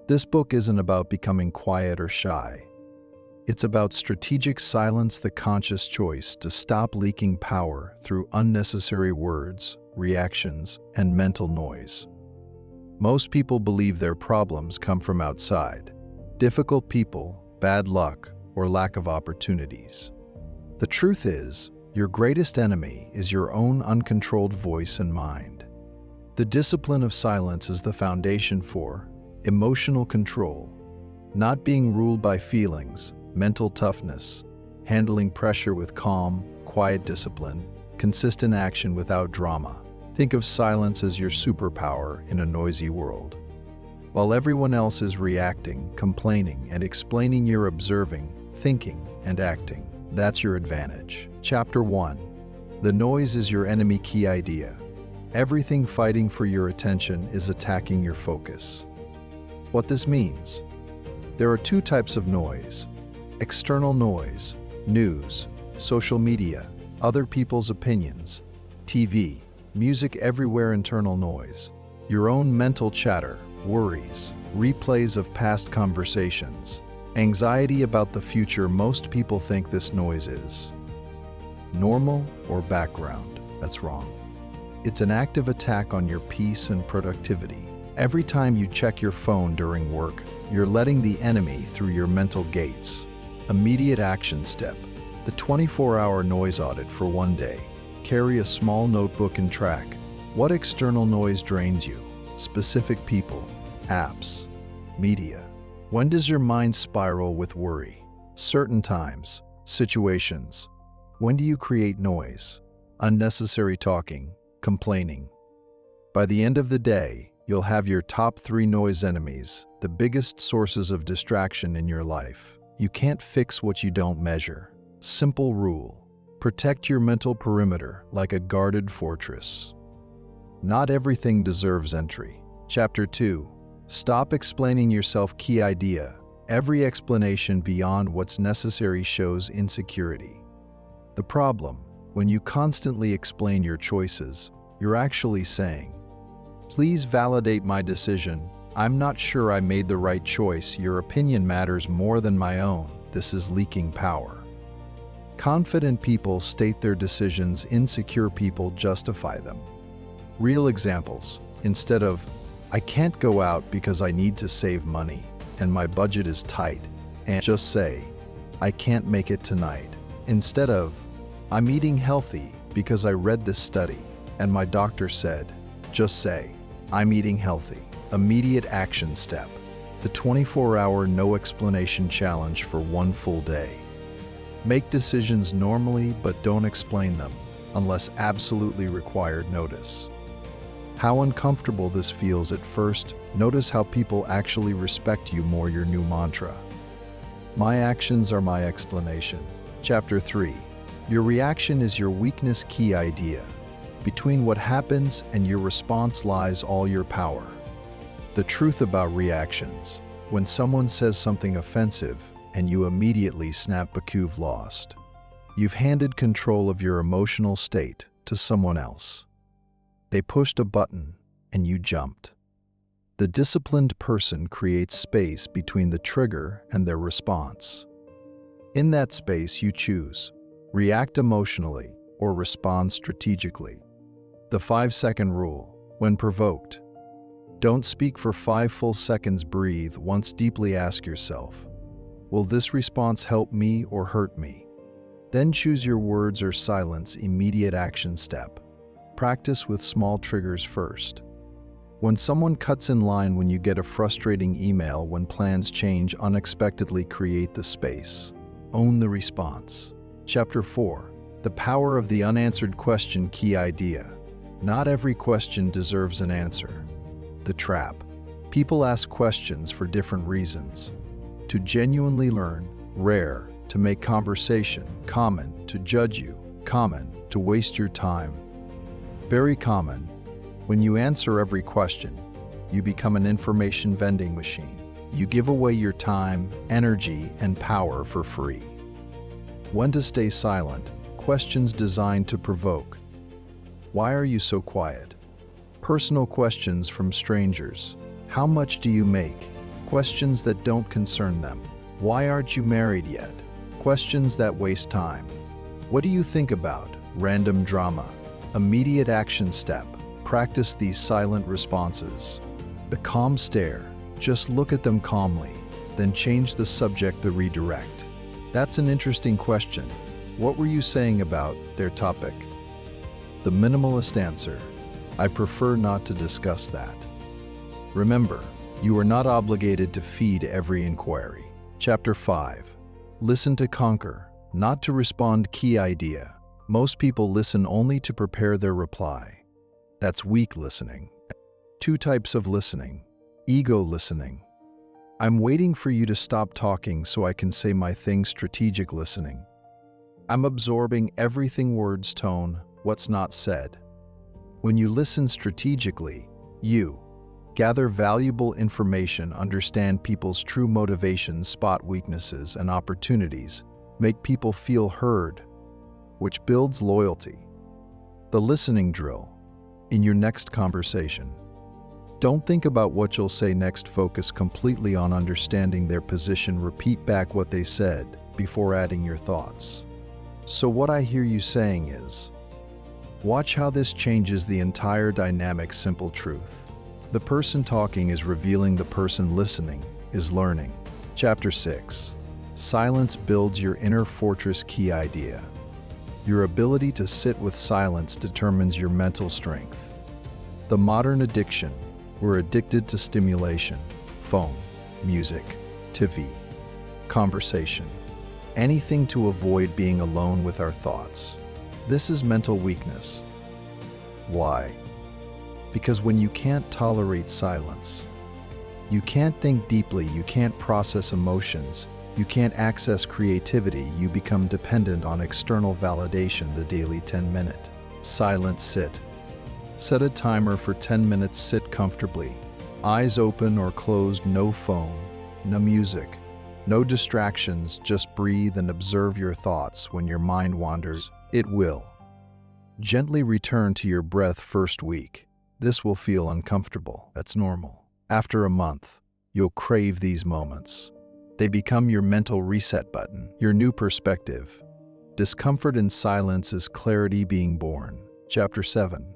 This book isn't about becoming quiet or shy. It's about strategic silence, the conscious choice to stop leaking power through unnecessary words, reactions, and mental noise. Most people believe their problems come from outside: difficult people, bad luck, or lack of opportunities. The truth is, your greatest enemy is your own uncontrolled voice and mind. The discipline of silence is the foundation for emotional control, not being ruled by feelings, mental toughness, handling pressure with calm, quiet discipline, consistent action without drama. Think of silence as your superpower in a noisy world. While everyone else is reacting, complaining, and explaining, you're observing, thinking, and acting. That's your advantage. Chapter 1. The noise is your enemy. Key idea: everything fighting for your attention is attacking your focus. What this means: there are two types of noise: external noise, news, social media, other people's opinions, TV, music everywhere; internal noise, your own mental chatter, worries, replays of past conversations, anxiety about the future. Most people think this noise is normal or background. That's wrong. It's an active attack on your peace and productivity. Every time you check your phone during work, you're letting the enemy through your mental gates. Immediate action step: the 24-hour noise audit for one day. Carry a small notebook and track what external noise drains you: specific people, apps, media. When does your mind spiral with worry? Certain times, situations. When do you create noise? Unnecessary talking, complaining. By the end of the day, you'll have your top 3 noise enemies, the biggest sources of distraction in your life. You can't fix what you don't measure. Simple rule: protect your mental perimeter like a guarded fortress. Not everything deserves entry. Chapter 2. Stop explaining yourself. Key idea: every explanation beyond what's necessary shows insecurity. The problem: when you constantly explain your choices, you're actually saying, "Please validate my decision. I'm not sure I made the right choice. Your opinion matters more than my own." This is leaking power. Confident people state their decisions, insecure people justify them. Real examples: instead of "I can't go out because I need to save money and my budget is tight," and just say, "I can't make it tonight." Instead of "I'm eating healthy because I read this study and my doctor said," just say, "I'm eating healthy." Immediate action step: the 24-hour no explanation challenge for one full day. Make decisions normally but don't explain them unless absolutely required. Notice how uncomfortable this feels at first. Notice how people actually respect you more. Your new mantra: my actions are my explanation. Chapter 3. Your reaction is your weakness. Key idea: between what happens and your response lies all your power. The truth about reactions: when someone says something offensive and you immediately snap back, you've lost. You've handed control of your emotional state to someone else. They pushed a button and you jumped. The disciplined person creates space between the trigger and their response. In that space, you choose: react emotionally or respond strategically. The 5-second rule: when provoked, don't speak for 5 full seconds. Breathe once deeply. Ask yourself, will this response help me or hurt me? Then choose your words or silence. Immediate action step: practice with small triggers first. When someone cuts in line, when you get a frustrating email, when plans change unexpectedly, create the space. Own the response. Chapter 4. The power of the unanswered question. Key idea: not every question deserves an answer. The trap: people ask questions for different reasons. To genuinely learn, rare; to make conversation, common; to judge you, common; to waste your time, very common. When you answer every question, you become an information vending machine. You give away your time, energy, and power for free. When to stay silent? Questions designed to provoke. Why are you so quiet? Personal questions from strangers. How much do you make? Questions that don't concern them. Why aren't you married yet? Questions that waste time. What do you think about? Random drama. Immediate action step. Practice these silent responses. The calm stare. Just look at them calmly, then change the subject to redirect. That's an interesting question. What were you saying about their topic? The minimalist answer. I prefer not to discuss that. Remember, you are not obligated to feed every inquiry. Chapter 5. Listen to conquer, not to respond. Key idea. Most people listen only to prepare their reply. That's weak listening. 2 types of listening. Ego listening. I'm waiting for you to stop talking so I can say my thing. Strategic listening. I'm absorbing everything, words, tone, what's not said. When you listen strategically, you gather valuable information, understand people's true motivations, spot weaknesses and opportunities, make people feel heard, which builds loyalty. The listening drill. In your next conversation, don't think about what you'll say next. Focus completely on understanding their position. Repeat back what they said before adding your thoughts. So what I hear you saying is, watch how this changes the entire dynamic. Simple truth. The person talking is revealing, the person listening is learning. Chapter 6. Silence builds your inner fortress. Key idea. Your ability to sit with silence determines your mental strength. The modern addiction. We're addicted to stimulation, phone, music, TV, conversation, anything to avoid being alone with our thoughts. This is mental weakness. Why? Because when you can't tolerate silence, you can't think deeply, you can't process emotions, you can't access creativity, you become dependent on external validation. The daily 10-minute silent sit. Set a timer for 10 minutes. Sit comfortably, eyes open or closed, no phone, no music, no distractions. Just breathe and observe your thoughts. When your mind wanders, it will. Gently return to your breath. First week, this will feel uncomfortable. That's normal. After a month, you'll crave these moments. They become your mental reset button, your new perspective. Discomfort in silence is clarity being born. Chapter 7.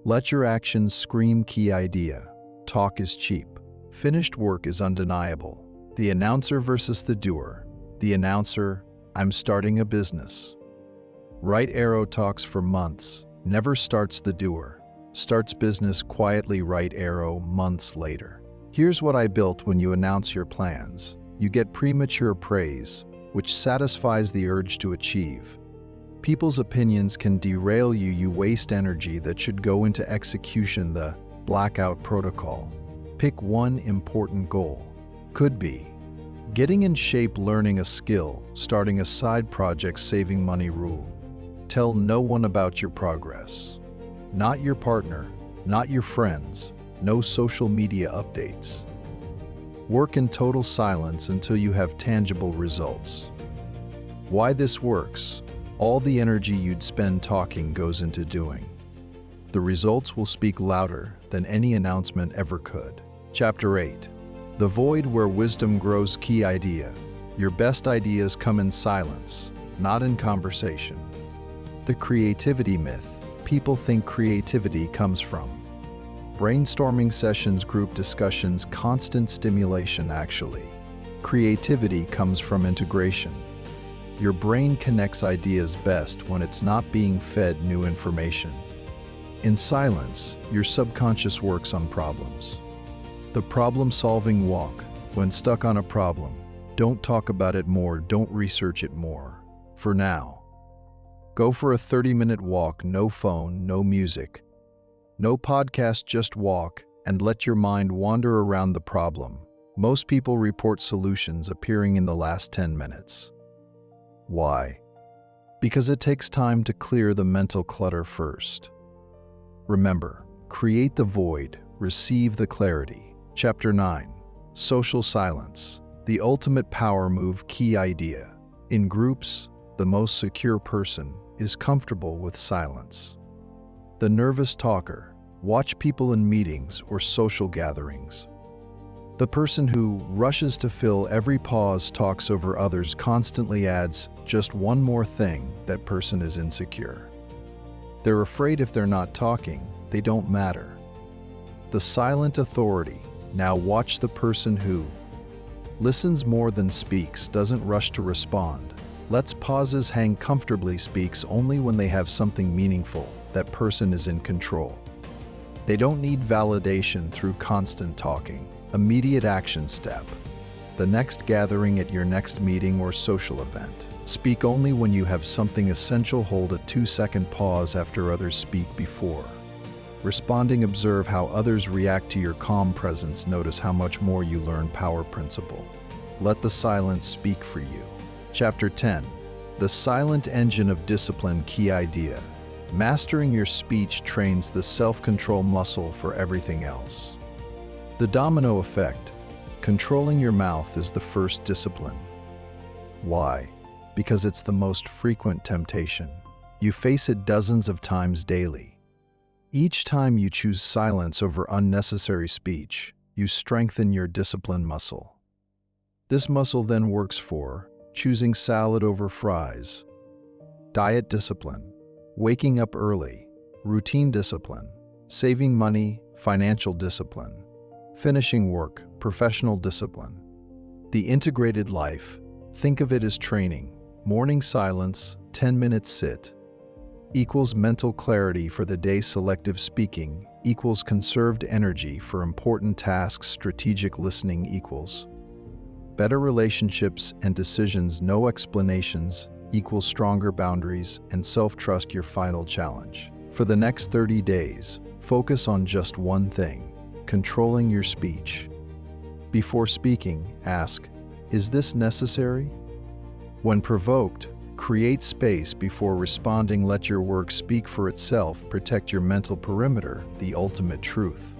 Let your actions scream. Key idea. Talk is cheap. Finished work is undeniable. The announcer versus the doer. The announcer, I'm starting a business. Right arrow talks for months, never starts. The doer starts business quietly. Right arrow months later. Here's what I built. When you announce your plans, you get premature praise, which satisfies the urge to achieve. People's opinions can derail you. You waste energy that should go into execution. The Blackout Protocol. Pick one important goal. Could be getting in shape, learning a skill, starting a side project, saving money. Rule. Tell no one about your progress. Not your partner, not your friends, no social media updates. Work in total silence until you have tangible results. Why this works? All the energy you'd spend talking goes into doing. The results will speak louder than any announcement ever could. Chapter 8. The void where wisdom grows. Key idea. Your best ideas come in silence, not in conversation. The creativity myth. People think creativity comes from brainstorming sessions, group discussions, constant stimulation. Actually, creativity comes from integration. Your brain connects ideas best when it's not being fed new information. In silence, your subconscious works on problems. The problem-solving walk. When stuck on a problem, don't talk about it more, don't research it more. For now, go for a 30-minute walk. No phone, no music, no podcast, just walk and let your mind wander around the problem. Most people report solutions appearing in the last 10 minutes. Why? Because it takes time to clear the mental clutter first. Remember, create the void, receive the clarity. Chapter 9. Social silence. The ultimate power move. Key idea. In groups, the most secure person is comfortable with silence. The nervous talker. Watch people in meetings or social gatherings. The person who rushes to fill every pause, talks over others, constantly adds just one more thing. That person is insecure. They're afraid if they're not talking, they don't matter. The silent authority. Now watch the person who listens more than speaks, doesn't rush to respond, lets pauses hang comfortably, speaks only when they have something meaningful. That person is in control. They don't need validation through constant talking. Immediate action step. The next gathering, at your next meeting or social event. Speak only when you have something essential. Hold a 2-second pause after others speak before responding. Observe how others react to your calm presence. Notice how much more you learn. Power principle. Let the silence speak for you. Chapter 10. The silent engine of discipline. Key idea. Mastering your speech trains the self-control muscle for everything else. The domino effect. Controlling your mouth is the first discipline. Why? Because it's the most frequent temptation. You face it dozens of times daily. Each time you choose silence over unnecessary speech, you strengthen your discipline muscle. This muscle then works for choosing salad over fries, diet discipline, waking up early, routine discipline, saving money, financial discipline, finishing work, professional discipline. The integrated life. Think of it as training. Morning silence, 10-minute sit, equals mental clarity for the day. Selective speaking equals conserved energy for important tasks. Strategic listening equals better relationships and decisions. No explanations equals stronger boundaries and self-trust. Your final challenge. For the next 30 days, focus on just one thing: controlling your speech. Before speaking, ask, is this necessary? When provoked, create space. Before responding, let your work speak for itself. Protect your mental perimeter. The ultimate truth.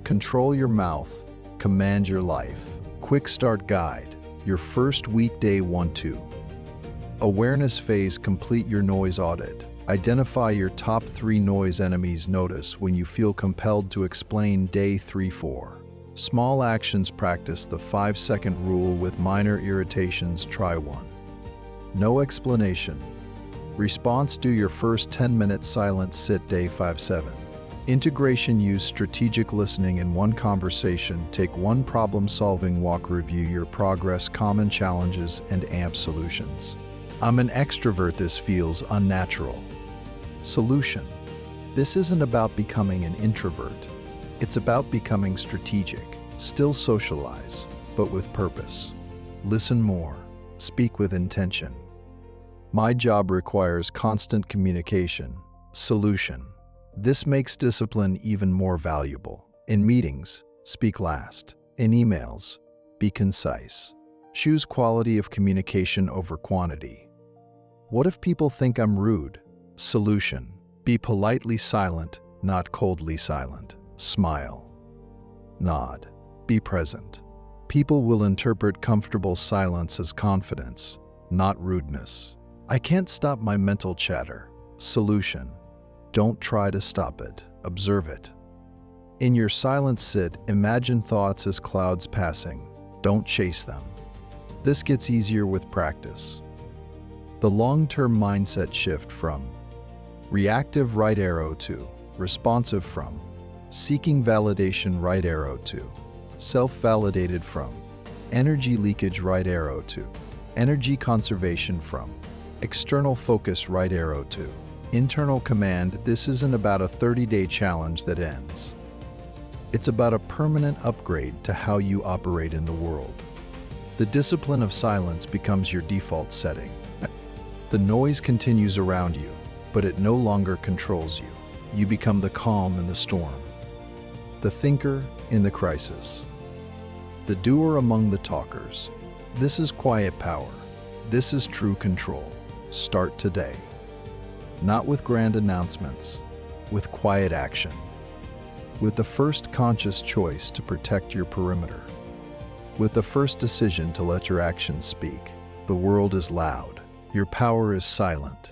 Control your mouth. Command your life. Quick Start Guide. Your first weekday 1-2. Awareness phase. Complete your noise audit. Identify your top 3 noise enemies. Notice when you feel compelled to explain. Day 3-4. Small actions. Practice the 5-second rule with minor irritations. Try 1. No explanation. Response. Do your first 10-minute silent sit. Day 5-7. Integration. Use strategic listening in one conversation. Take one problem-solving walk. Review your progress, common challenges, and AMP solutions. I'm an extrovert. This feels unnatural. Solution. This isn't about becoming an introvert. It's about becoming strategic. Still socialize, but with purpose. Listen more. Speak with intention. My job requires constant communication. Solution. This makes discipline even more valuable. In meetings, speak last. In emails, be concise. Choose quality of communication over quantity. What if people think I'm rude? Solution. Be politely silent, not coldly silent. Smile. Nod. Be present. People will interpret comfortable silence as confidence, not rudeness. I can't stop my mental chatter. Solution. Don't try to stop it. Observe it. In your silent sit, imagine thoughts as clouds passing. Don't chase them. This gets easier with practice. The long-term mindset shift from reactive right arrow to responsive, from seeking validation right arrow to self-validated, from energy leakage right arrow to energy conservation, from external focus right arrow to internal command. This isn't about a 30-day challenge that ends. It's about a permanent upgrade to how you operate in the world. The discipline of silence becomes your default setting. The noise continues around you, but it no longer controls you. You become the calm in the storm, the thinker in the crisis, the doer among the talkers. This is quiet power. This is true control. Start today. Not with grand announcements, with quiet action. With the first conscious choice to protect your perimeter. With the first decision to let your actions speak. The world is loud. Your power is silent.